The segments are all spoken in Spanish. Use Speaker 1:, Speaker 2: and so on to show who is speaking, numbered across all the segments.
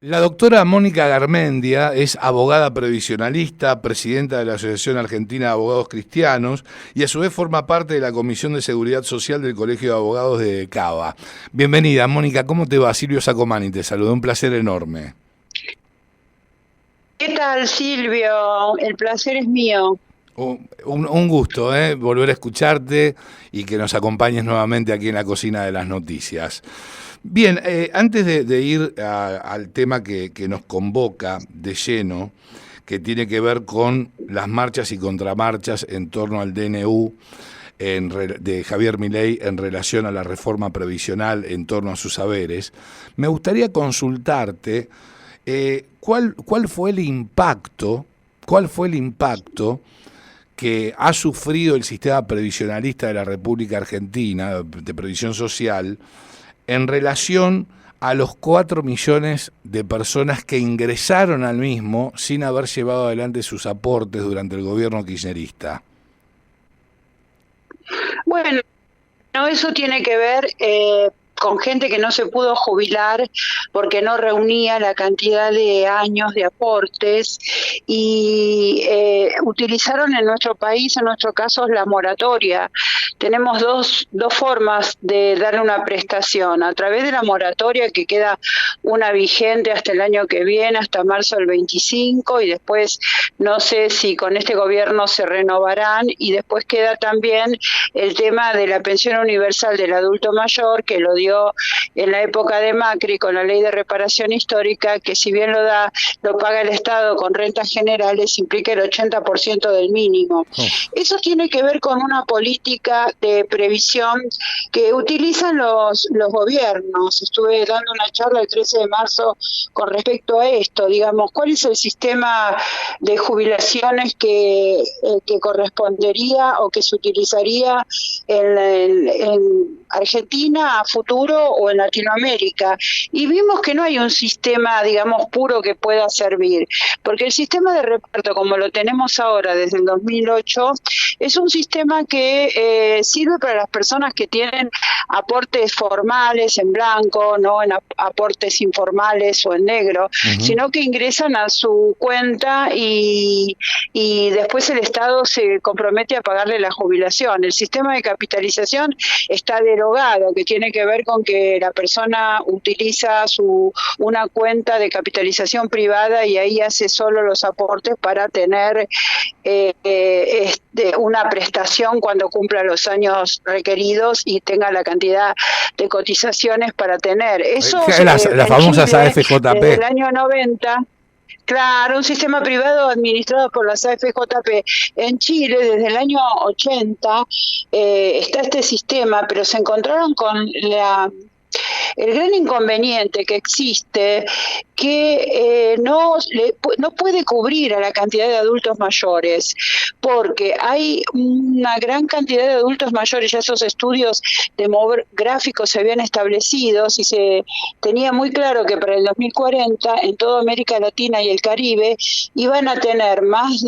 Speaker 1: La doctora Mónica Garmendia es abogada previsionalista, presidenta de la Asociación Argentina de Abogados Cristianos y a su vez forma parte de la Comisión de Seguridad Social del Colegio de Abogados de Cava. Bienvenida, Mónica, ¿cómo te va? Silvio Sacomani te saluda, un placer enorme.
Speaker 2: ¿Qué tal, Silvio? El placer es mío.
Speaker 1: Un gusto, volver a escucharte y que nos acompañes nuevamente aquí en la cocina de las noticias. Bien, antes de ir al tema que nos convoca de lleno, que tiene que ver con las marchas y contramarchas en torno al DNU de Javier Milei en relación a la reforma previsional en torno a sus saberes, me gustaría consultarte cuál fue el impacto que ha sufrido el sistema previsionalista de la República Argentina, de previsión social, en relación a los 4 millones de personas que ingresaron al mismo sin haber llevado adelante sus aportes durante el gobierno kirchnerista.
Speaker 2: Bueno, eso tiene que ver con gente que no se pudo jubilar porque no reunía la cantidad de años de aportes y utilizaron en nuestro país, en nuestro caso, la moratoria. Tenemos dos formas de darle una prestación: a través de la moratoria, que queda una vigente hasta el año que viene, hasta marzo del 25, y después no sé si con este gobierno se renovarán, y después queda también el tema de la pensión universal del adulto mayor, que lo dio en la época de Macri con la ley de reparación histórica, que si bien lo paga el Estado con rentas generales, implica el 80% del mínimo. Eso tiene que ver con una política de previsión que utilizan los gobiernos. Estuve dando una charla el 13 de marzo con respecto a esto, digamos, ¿cuál es el sistema de jubilaciones que correspondería o que se utilizaría en Argentina a futuro o en Latinoamérica? Y vimos que no hay un sistema, digamos, puro que pueda servir, porque el sistema de reparto como lo tenemos ahora desde el 2008 es un sistema que sirve para las personas que tienen aportes formales en blanco, no en aportes informales o en negro, sino que ingresan a su cuenta y después el Estado se compromete a pagarle la jubilación. El sistema de capitalización está derogado, que tiene que ver con que la persona utiliza una cuenta de capitalización privada y ahí hace solo los aportes para tener una prestación cuando cumpla los años requeridos y tenga la cantidad de cotizaciones para tener. Eso
Speaker 1: las famosas
Speaker 2: Chile,
Speaker 1: AFJP.
Speaker 2: desde el año 90. Claro, un sistema privado administrado por las AFJP. En Chile, desde el año 80, está este sistema, pero se encontraron con el gran inconveniente que existe, que no puede cubrir a la cantidad de adultos mayores, porque hay una gran cantidad de adultos mayores, ya esos estudios demográficos se habían establecido, y se tenía muy claro que para el 2040 en toda América Latina y el Caribe iban a tener más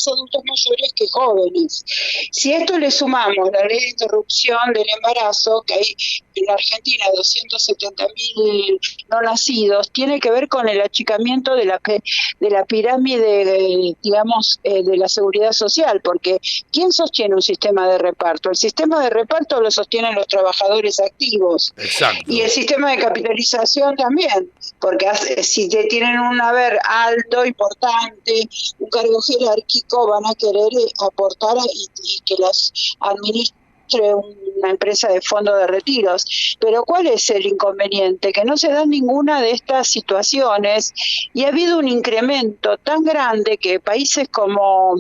Speaker 2: adultos mayores que jóvenes. Si a esto le sumamos la ley de interrupción del embarazo, que hay en la Argentina 270.000 no nacidos, tiene que ver con el achicamiento de la pirámide, digamos, de la seguridad social, porque ¿quién sostiene un sistema de reparto? El sistema de reparto lo sostienen los trabajadores activos.
Speaker 1: Exacto.
Speaker 2: Y el sistema de capitalización también, porque si tienen un haber alto, importante, un cargo jerárquico, van a querer aportar y que los administre una empresa de fondo de retiros. Pero ¿cuál es el inconveniente? Que no se dan ninguna de estas situaciones y ha habido un incremento tan grande que países como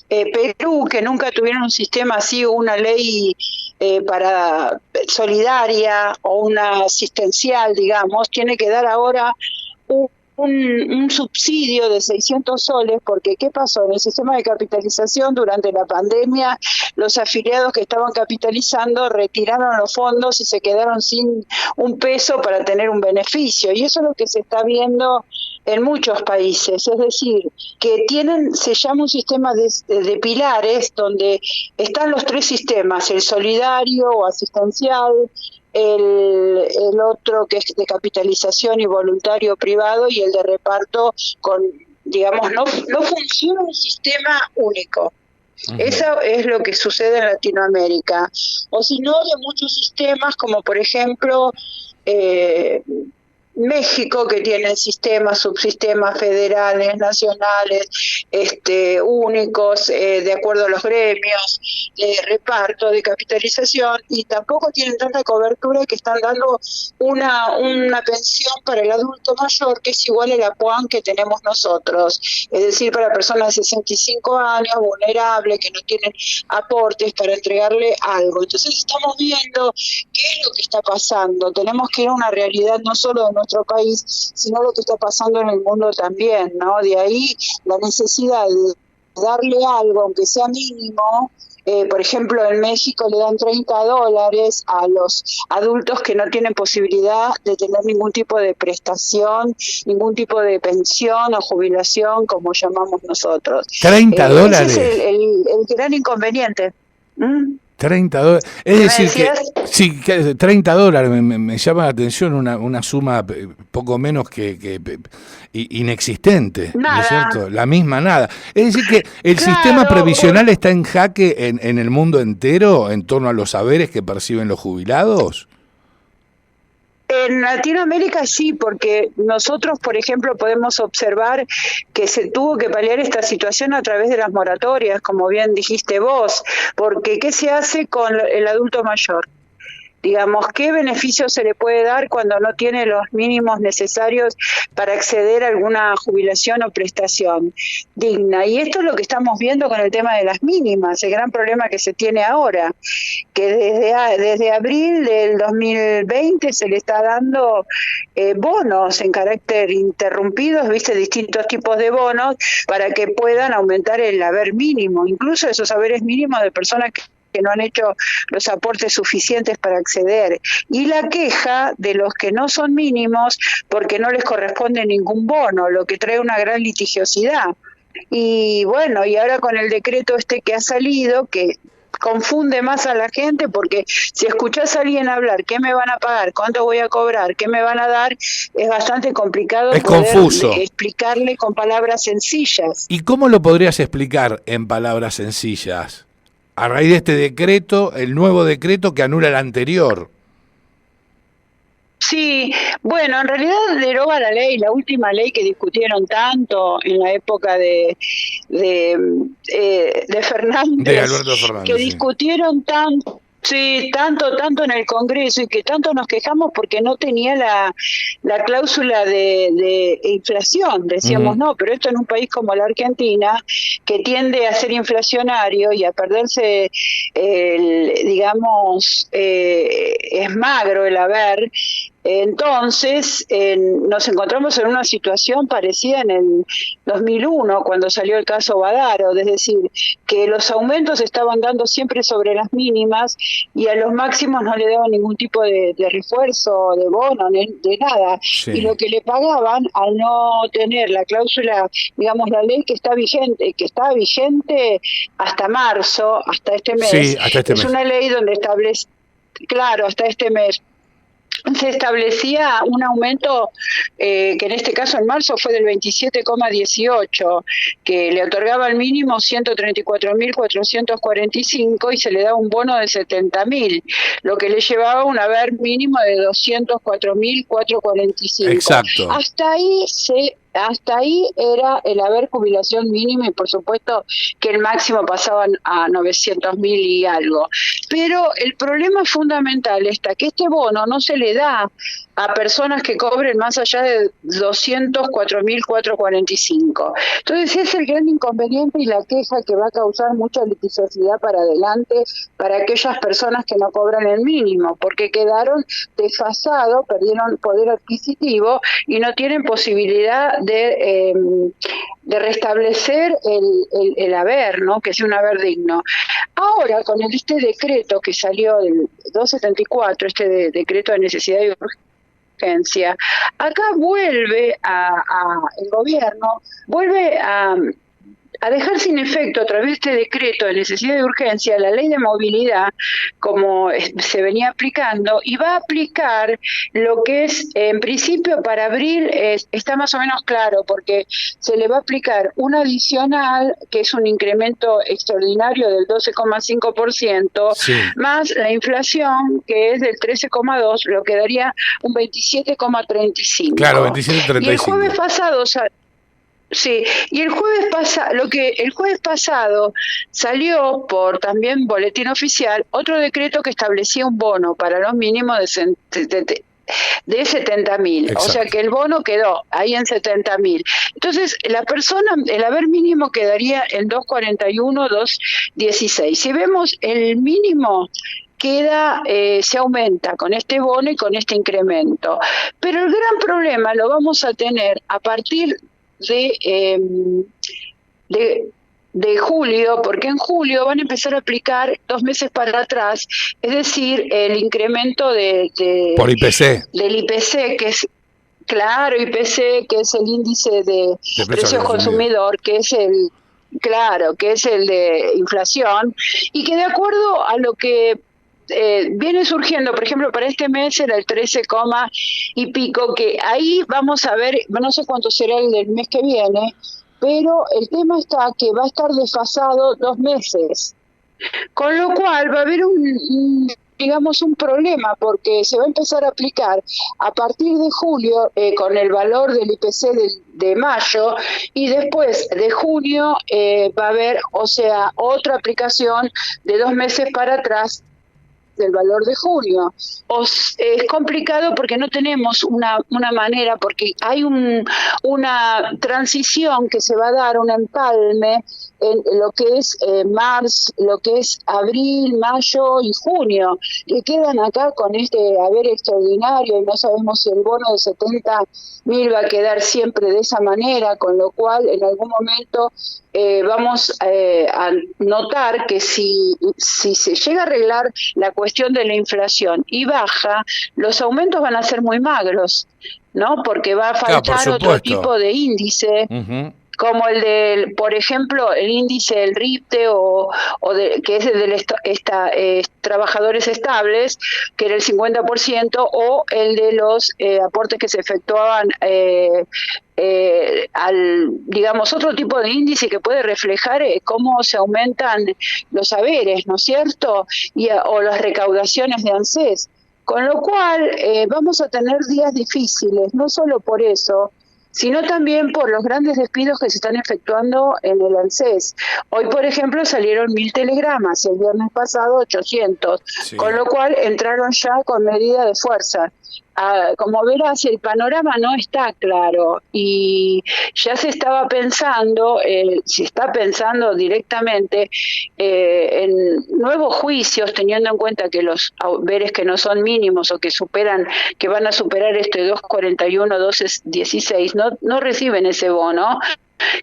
Speaker 2: Perú, que nunca tuvieron un sistema así, una ley para solidaria o una asistencial, digamos, tiene que dar ahora un subsidio de 600 soles, porque ¿qué pasó? En el sistema de capitalización durante la pandemia, los afiliados que estaban capitalizando retiraron los fondos y se quedaron sin un peso para tener un beneficio, y eso es lo que se está viendo en muchos países, es decir, que se llama un sistema de pilares donde están los 3 sistemas: el solidario o asistencial, el otro que es de capitalización y voluntario privado, y el de reparto con, digamos, no funciona un sistema único. Eso es lo que sucede en Latinoamérica. O si no, de muchos sistemas, como por ejemplo México, que tiene sistemas, subsistemas federales, nacionales, únicos, de acuerdo a los gremios, de reparto, de capitalización, y tampoco tienen tanta cobertura, que están dando una pensión para el adulto mayor que es igual a la PUAN que tenemos nosotros, es decir, para personas de 65 años, vulnerables, que no tienen aportes para entregarle algo. Entonces estamos viendo qué es lo que está pasando. Tenemos que ir a una realidad no solo de nuestro país, sino lo que está pasando en el mundo también, ¿no? De ahí la necesidad de darle algo, aunque sea mínimo. Por ejemplo, en México le dan $30 a los adultos que no tienen posibilidad de tener ningún tipo de prestación, ningún tipo de pensión o jubilación, como llamamos nosotros.
Speaker 1: $30.
Speaker 2: Ese es el gran inconveniente.
Speaker 1: $30. Es decir, que sí, que $30 me llama la atención, una suma poco menos que inexistente,
Speaker 2: nada.
Speaker 1: ¿no es cierto? La misma nada. Es decir, que el
Speaker 2: Claro,
Speaker 1: sistema previsional está en jaque en el mundo entero en torno a los saberes que perciben los jubilados.
Speaker 2: En Latinoamérica sí, porque nosotros, por ejemplo, podemos observar que se tuvo que paliar esta situación a través de las moratorias, como bien dijiste vos, porque ¿qué se hace con el adulto mayor? Digamos, ¿qué beneficio se le puede dar cuando no tiene los mínimos necesarios para acceder a alguna jubilación o prestación digna? Y esto es lo que estamos viendo con el tema de las mínimas, el gran problema que se tiene ahora, que desde abril del 2020 se le está dando bonos en carácter interrumpidos, viste, distintos tipos de bonos para que puedan aumentar el haber mínimo, incluso esos haberes mínimos de personas que no han hecho los aportes suficientes para acceder, y la queja de los que no son mínimos porque no les corresponde ningún bono, lo que trae una gran litigiosidad. Y bueno, y ahora con el decreto que ha salido, que confunde más a la gente, porque si escuchás a alguien hablar, ¿qué me van a pagar? ¿Cuánto voy a cobrar? ¿Qué me van a dar? Es bastante complicado
Speaker 1: es
Speaker 2: poder
Speaker 1: confuso.
Speaker 2: Explicarle con palabras sencillas.
Speaker 1: ¿Y cómo lo podrías explicar en palabras sencillas? A raíz de este decreto, el nuevo decreto que anula el anterior.
Speaker 2: Sí, bueno, en realidad deroga la ley, la última ley que discutieron tanto en la época de Fernández,
Speaker 1: de Alberto Fernández,
Speaker 2: que discutieron tanto. Sí, tanto en el Congreso, y que tanto nos quejamos porque no tenía la cláusula de inflación. Decíamos, no, pero esto en un país como la Argentina, que tiende a ser inflacionario y a perderse, digamos, es magro el haber. Entonces nos encontramos en una situación parecida en el 2001, cuando salió el caso Badaro, es decir, que los aumentos estaban dando siempre sobre las mínimas y a los máximos no le daban ningún tipo de refuerzo, de bono, de nada. Sí. Y lo que le pagaban, al no tener la cláusula, digamos, la ley que está vigente hasta marzo, hasta este mes,
Speaker 1: sí, hasta este mes.
Speaker 2: Una ley donde establece, claro, hasta este mes, se establecía un aumento que en este caso en marzo fue del 27,18, que le otorgaba al mínimo 134.445 y se le daba un bono de 70.000, lo que le llevaba un haber mínimo de 204.445.
Speaker 1: Exacto.
Speaker 2: Hasta ahí era el haber jubilación mínima, y por supuesto que el máximo pasaba a 900.000 y algo. Pero el problema fundamental está que este bono no se le da a personas que cobren más allá de 204.445. Entonces ese es el gran inconveniente y la queja que va a causar mucha litigiosidad para adelante para aquellas personas que no cobran el mínimo, porque quedaron desfasados, perdieron poder adquisitivo y no tienen posibilidad de restablecer el haber, ¿no? Que sea un haber digno. Ahora, con este decreto que salió del 274, decreto de necesidad y urgencia, acá vuelve el gobierno vuelve a a dejar sin efecto a través de este decreto de necesidad de urgencia la ley de movilidad, como se venía aplicando, y va a aplicar lo que es, en principio, para abril está más o menos claro, porque se le va a aplicar un adicional, que es un incremento extraordinario del 12,5%,
Speaker 1: Sí.
Speaker 2: más la inflación, que es del 13,2%, lo que daría un 27,35%.
Speaker 1: Claro, 27,35.
Speaker 2: Y el jueves pasado... Sí, y el jueves pasado salió por también boletín oficial otro decreto que establecía un bono para los mínimos de 70.000, o sea que el bono quedó ahí en 70.000. Entonces la persona, el haber mínimo quedaría en 241, 216. Si vemos el mínimo queda, se aumenta con este bono y con este incremento, pero el gran problema lo vamos a tener a partir de julio, porque en julio van a empezar a aplicar 2 meses para atrás, es decir, el incremento
Speaker 1: por IPC.
Speaker 2: del IPC, que es, claro, IPC, que es el índice de precios consumidor, que es el, claro, que es el de inflación, y que de acuerdo a lo que viene surgiendo, por ejemplo, para este mes era el 13, y pico, que ahí vamos a ver, no sé cuánto será el del mes que viene, pero el tema está que va a estar desfasado 2 meses, con lo cual va a haber digamos un problema, porque se va a empezar a aplicar a partir de julio con el valor del IPC de mayo, y después de junio va a haber, o sea, otra aplicación de 2 meses para atrás del valor de junio. Es complicado porque no tenemos una manera, porque hay una transición que se va a dar, un empalme en lo que es marzo, lo que es abril, mayo y junio, que quedan acá con este haber extraordinario, y no sabemos si el bono de 70.000 va a quedar siempre de esa manera, con lo cual en algún momento vamos a notar que si se llega a arreglar la cuestión de la inflación y baja, los aumentos van a ser muy magros, ¿no? Porque va a faltar otro tipo de índice. Uh-huh. Como el del, por ejemplo, el índice del RIPTE que es el de trabajadores estables, que era el 50%, o el de los aportes que se efectuaban digamos, otro tipo de índice que puede reflejar cómo se aumentan los haberes, ¿no es cierto? O las recaudaciones de ANSES. Con lo cual vamos a tener días difíciles, no solo por eso, sino también por los grandes despidos que se están efectuando en el ANSES. Hoy, por ejemplo, salieron 1.000 telegramas, el viernes pasado 800, sí. Con lo cual entraron ya con medida de fuerza. Como verás, el panorama no está claro, y ya se está pensando directamente en nuevos juicios, teniendo en cuenta que los haberes que no son mínimos o que van a superar este 241, 216, no reciben ese bono.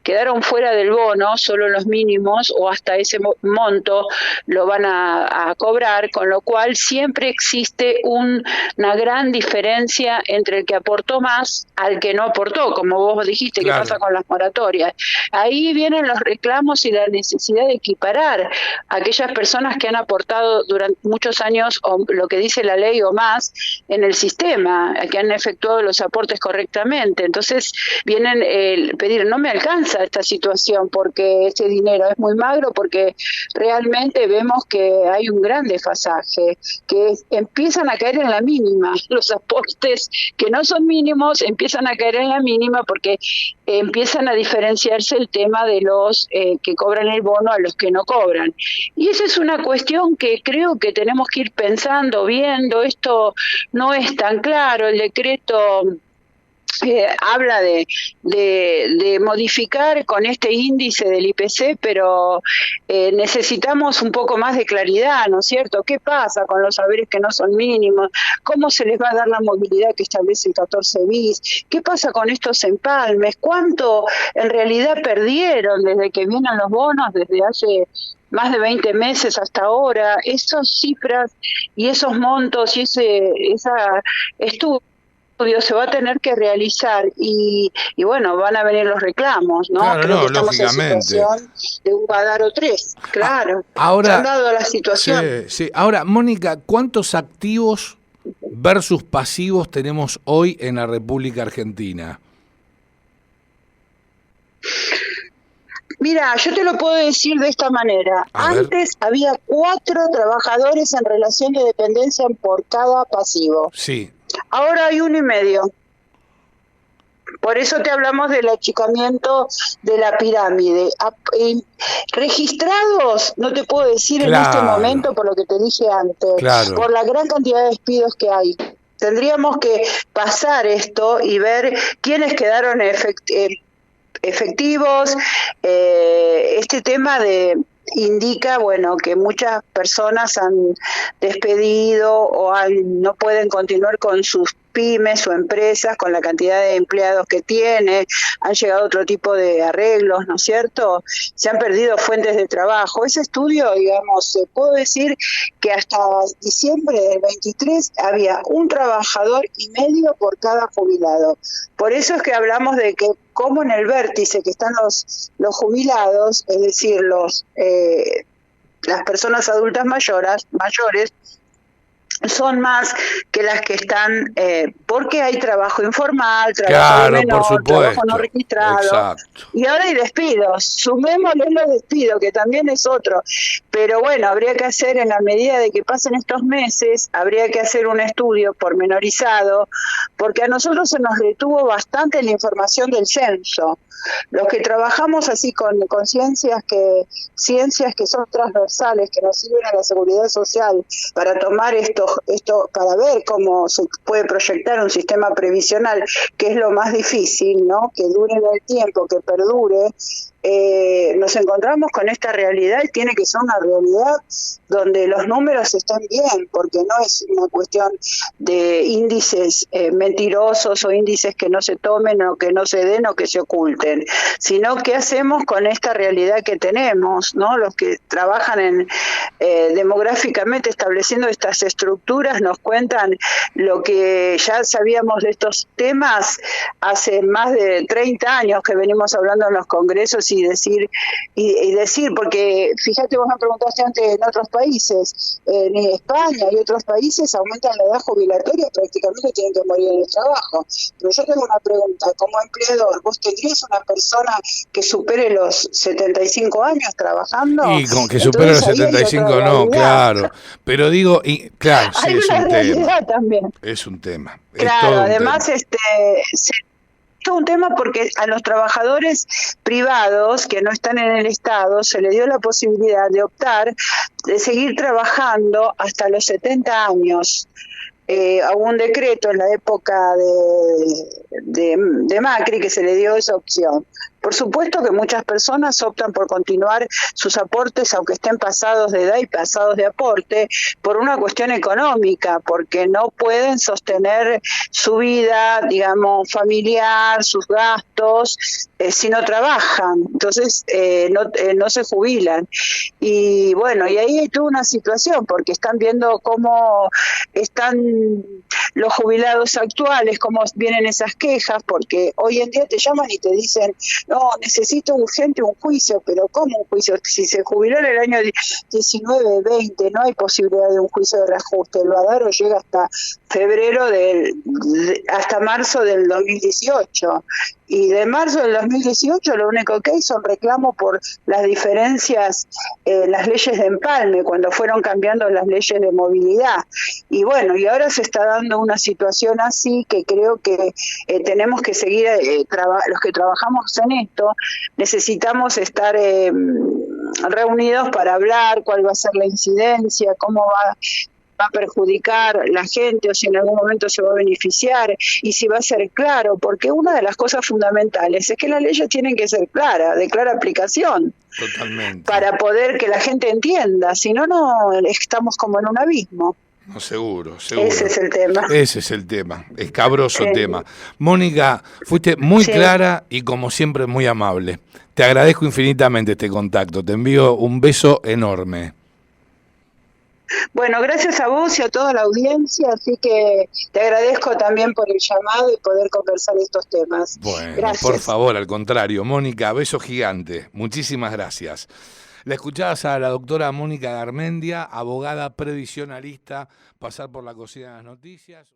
Speaker 2: Quedaron fuera del bono, solo los mínimos o hasta ese monto lo van a cobrar, con lo cual siempre existe una gran diferencia entre el que aportó más al que no aportó, como vos dijiste, claro. ¿Qué pasa con las moratorias? Ahí vienen los reclamos y la necesidad de equiparar a aquellas personas que han aportado durante muchos años, o lo que dice la ley o más, en el sistema, que han efectuado los aportes correctamente. Entonces vienen pedir, no me alcanza esta situación porque ese dinero es muy magro, porque realmente vemos que hay un gran desfasaje, que empiezan a caer en la mínima, los aportes que no son mínimos empiezan a caer en la mínima, porque empiezan a diferenciarse el tema de los que cobran el bono a los que no cobran, y esa es una cuestión que creo que tenemos que ir pensando, viendo. Esto no es tan claro, el decreto habla de modificar con este índice del IPC, pero necesitamos un poco más de claridad, ¿no es cierto? ¿Qué pasa con los haberes que no son mínimos? ¿Cómo se les va a dar la movilidad que establece el 14 bis? ¿Qué pasa con estos empalmes? ¿Cuánto en realidad perdieron desde que vienen los bonos, desde hace más de 20 meses hasta ahora? Esas cifras y esos montos y esa estudio estudio se va a tener que realizar y bueno, van a venir los reclamos, ¿no?
Speaker 1: Claro,
Speaker 2: Creo
Speaker 1: no,
Speaker 2: que estamos en
Speaker 1: lógicamente.
Speaker 2: situación de un Badaro 3, claro. Se han
Speaker 1: Ahora,
Speaker 2: dado la
Speaker 1: sí,
Speaker 2: situación.
Speaker 1: sí. Ahora, Mónica, ¿cuántos activos versus pasivos tenemos hoy en la República Argentina?
Speaker 2: Mira, yo te lo puedo decir de esta manera.
Speaker 1: A ver,
Speaker 2: Antes había 4 trabajadores en relación de dependencia por cada pasivo.
Speaker 1: sí,
Speaker 2: Ahora hay 1,5. Por eso te hablamos del achicamiento de la pirámide. Registrados, no te puedo decir en este
Speaker 1: claro,
Speaker 2: momento por lo que te dije antes,
Speaker 1: claro.
Speaker 2: por la gran cantidad de despidos que hay. Tendríamos que pasar esto y ver quiénes quedaron efectivos. Este tema indica, bueno, que muchas personas han despedido o no pueden continuar con sus pymes o empresas con la cantidad de empleados que tiene, han llegado a otro tipo de arreglos, ¿no es cierto? Se han perdido fuentes de trabajo. Ese estudio, digamos, puedo decir que hasta diciembre del 23 había 1,5 trabajadores por cada jubilado. Por eso es que hablamos de que como en el vértice que están los jubilados, es decir, las personas adultas mayores, son más que las que están, porque hay trabajo informal, trabajo de
Speaker 1: Claro, por
Speaker 2: menor, trabajo no
Speaker 1: supuesto.
Speaker 2: registrado,
Speaker 1: Exacto.
Speaker 2: y ahora hay despidos. Sumémosle los despidos, que también es otro. Pero bueno, habría que hacer, en la medida de que pasen estos meses, habría que hacer un estudio pormenorizado, porque a nosotros se nos retuvo bastante la información del censo. Los que trabajamos así con ciencias que son transversales, que nos sirven a la seguridad social para tomar esto para ver cómo se puede proyectar un sistema previsional, que es lo más difícil, ¿no? Que dure en el tiempo, que perdure. Nos encontramos con esta realidad y tiene que ser una realidad donde los números estén bien, porque no es una cuestión de índices mentirosos o índices que no se tomen o que no se den o que se oculten, sino qué hacemos con esta realidad que tenemos, ¿no? Los que trabajan demográficamente estableciendo estas estructuras nos cuentan lo que ya sabíamos de estos temas hace más de 30 años que venimos hablando en los congresos y decir, porque fíjate, vos me preguntaste antes en otros países, en España y otros países aumentan la edad jubilatoria, prácticamente tienen que morir en el trabajo. Pero yo tengo una pregunta, como empleador, ¿vos tendrías una persona que supere los 75 años trabajando?
Speaker 1: Y con que supere los
Speaker 2: Entonces, ahí hay otra
Speaker 1: 75 no,
Speaker 2: realidad.
Speaker 1: claro. Pero digo, claro, sí,
Speaker 2: Hay
Speaker 1: es
Speaker 2: una
Speaker 1: un
Speaker 2: realidad
Speaker 1: tema.
Speaker 2: también.
Speaker 1: Es un tema. Es
Speaker 2: Claro,
Speaker 1: todo un
Speaker 2: además
Speaker 1: tema.
Speaker 2: es un tema porque a los trabajadores privados que no están en el Estado se le dio la posibilidad de optar, de seguir trabajando hasta los 70 años. Hubo un decreto en la época de Macri que se le dio esa opción. Por supuesto que muchas personas optan por continuar sus aportes, aunque estén pasados de edad y pasados de aporte, por una cuestión económica, porque no pueden sostener su vida, digamos, familiar, sus gastos, si no trabajan. Entonces, no se jubilan. Y bueno, y ahí hay toda una situación, porque están viendo cómo están los jubilados actuales, cómo vienen esas quejas, porque hoy en día te llaman y te dicen, no, necesito urgente un juicio, pero ¿cómo un juicio? Si se jubiló en el año 19, 20, no hay posibilidad de un juicio de reajuste. El Badaro llega hasta hasta marzo del 2018. Y de marzo del 2018 lo único que hay son reclamos por las diferencias en las leyes de empalme, cuando fueron cambiando las leyes de movilidad. Y bueno, y ahora se está dando una situación así que creo que tenemos que seguir, los que trabajamos en esto, necesitamos estar reunidos para hablar cuál va a ser la incidencia, cómo va a perjudicar la gente o si en algún momento se va a beneficiar y si va a ser claro, porque una de las cosas fundamentales es que las leyes tienen que ser claras, de clara aplicación.
Speaker 1: Totalmente.
Speaker 2: Para poder que la gente entienda, si no, no estamos como en un abismo.
Speaker 1: No, seguro, seguro.
Speaker 2: Ese es el tema.
Speaker 1: Ese es el tema, escabroso tema. Mónica, fuiste muy clara y como siempre muy amable. Te agradezco infinitamente este contacto, te envío un beso enorme.
Speaker 2: Bueno, gracias a vos y a toda la audiencia, así que te agradezco también por el llamado y poder conversar estos temas.
Speaker 1: Bueno, por
Speaker 2: Gracias.
Speaker 1: favor, al contrario. Mónica, beso gigante. Muchísimas gracias. La escuchabas a la doctora Mónica Garmendia, abogada previsionalista, pasar por la cocina de las noticias.